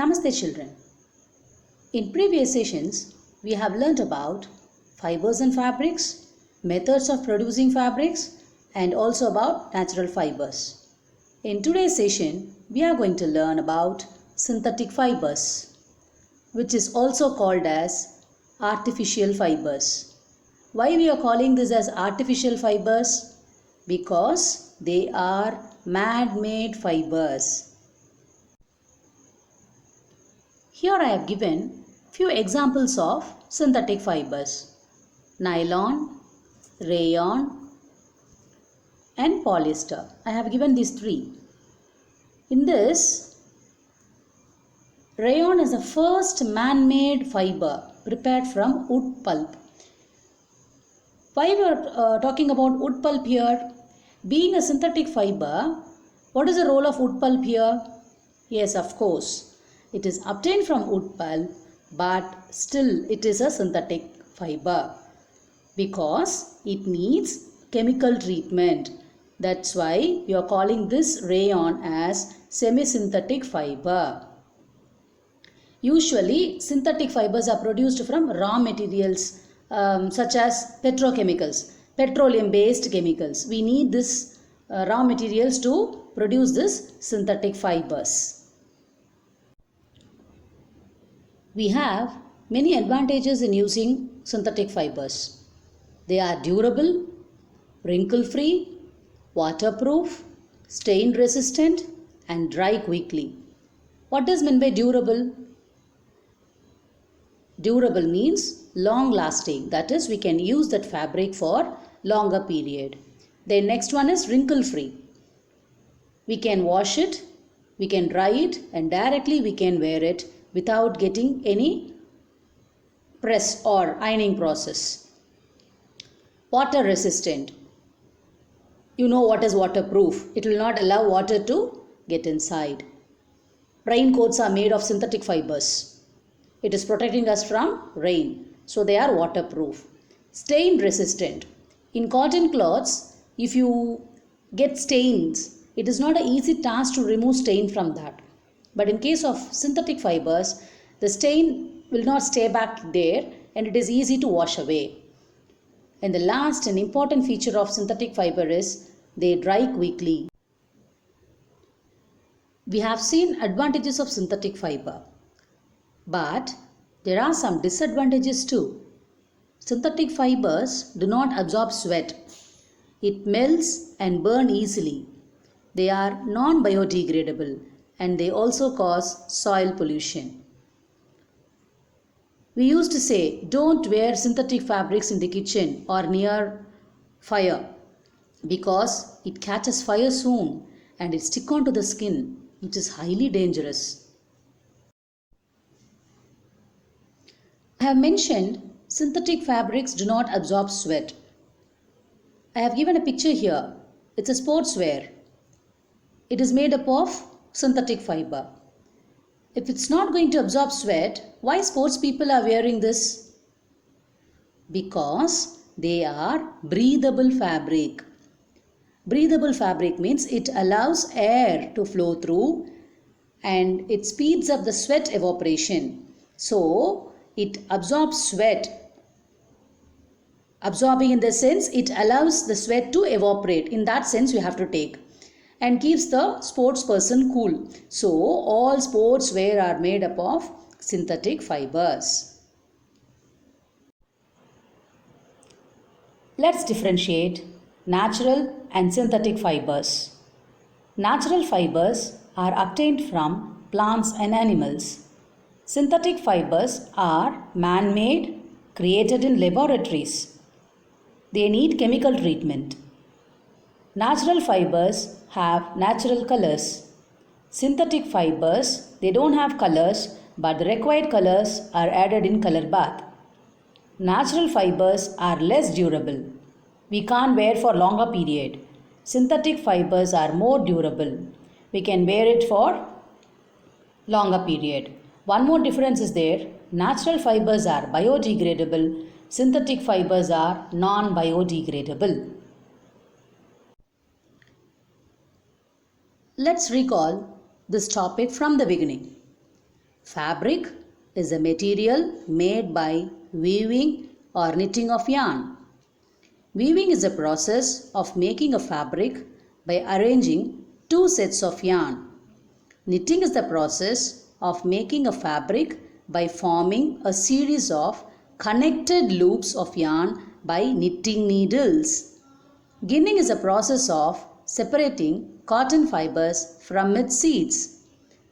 Namaste children. In previous sessions, we have learnt about fibers and fabrics, methods of producing fabrics, and also about natural fibers. In today's session, we are going to learn about synthetic fibers, which is also called as artificial fibers. Why we are calling this as artificial fibers? Because they are man-made fibers. Here I have given few examples of synthetic fibers: nylon, rayon and polyester. I have given these three. In this, rayon is the first man-made fiber prepared from wood pulp. Why we are talking about wood pulp here? Being a synthetic fiber, what is the role of wood pulp here? Yes, of course. It is obtained from wood pulp, but still it is a synthetic fiber because it needs chemical treatment. That's why we are calling this rayon as semi-synthetic fiber. Usually, synthetic fibers are produced from raw materials such as petrochemicals, petroleum-based chemicals. We need this raw materials to produce this synthetic fibers. We have many advantages in using synthetic fibers. They are durable, wrinkle-free, waterproof, stain resistant and dry quickly. What does mean by durable? Durable means long lasting. That is, we can use that fabric for longer period. Then next one is wrinkle-free. We can wash it, we can dry it and directly we can wear it without getting any press or ironing process. Water resistant. You know what is waterproof. It will not allow water to get inside. Raincoats are made of synthetic fibers. It is protecting us from rain. So they are waterproof. Stain resistant. In cotton cloths, if you get stains, it is not an easy task to remove stain from that. But in case of synthetic fibers, the stain will not stay back there and it is easy to wash away. And the last and important feature of synthetic fiber is they dry quickly. We have seen advantages of synthetic fiber, but there are some disadvantages too. Synthetic fibers do not absorb sweat. It melts and burns easily. They are non-biodegradable and they also cause soil pollution. We used to say, don't wear synthetic fabrics in the kitchen or near fire because it catches fire soon and it sticks onto the skin, which is highly dangerous. I have mentioned synthetic fabrics do not absorb sweat. I have given a picture here. It's a sportswear. It is made up of synthetic fiber. If it's not going to absorb sweat, why sports people are wearing this? Because they are breathable fabric. Breathable fabric means it allows air to flow through and it speeds up the sweat evaporation. So it absorbs sweat. Absorbing in the sense it allows the sweat to evaporate. In that sense we have to take. And keeps the sports person cool. So all sportswear are made up of synthetic fibers. Let's differentiate natural and synthetic fibers. Natural fibers are obtained from plants and animals. Synthetic fibers are man-made, created in laboratories. They need chemical treatment. Natural fibers have natural colors. Synthetic fibers, they don't have colors, but the required colors are added in color bath. Natural fibers are less durable. We can't wear for longer period. Synthetic fibers are more durable. We can wear it for longer period. One more difference is there. Natural fibers are biodegradable. Synthetic fibers are non-biodegradable. Let's recall this topic from the beginning. Fabric is a material made by weaving or knitting of yarn. Weaving is a process of making a fabric by arranging two sets of yarn. Knitting is the process of making a fabric by forming a series of connected loops of yarn by knitting needles. Ginning is a process of separating cotton fibers from its seeds.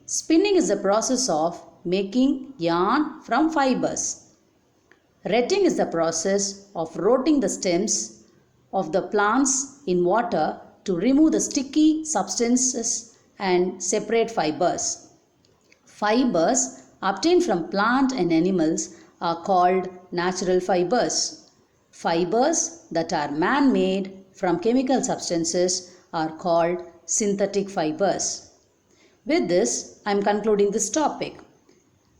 Spinning is the process of making yarn from fibers. Retting is the process of rotting the stems of the plants in water to remove the sticky substances and separate fibers. Fibers obtained from plant and animals are called natural fibers. Fibers that are man-made from chemical substances are called synthetic fibers. With this, I am concluding this topic.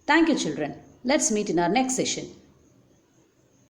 Thank you, children. Let's meet in our next session.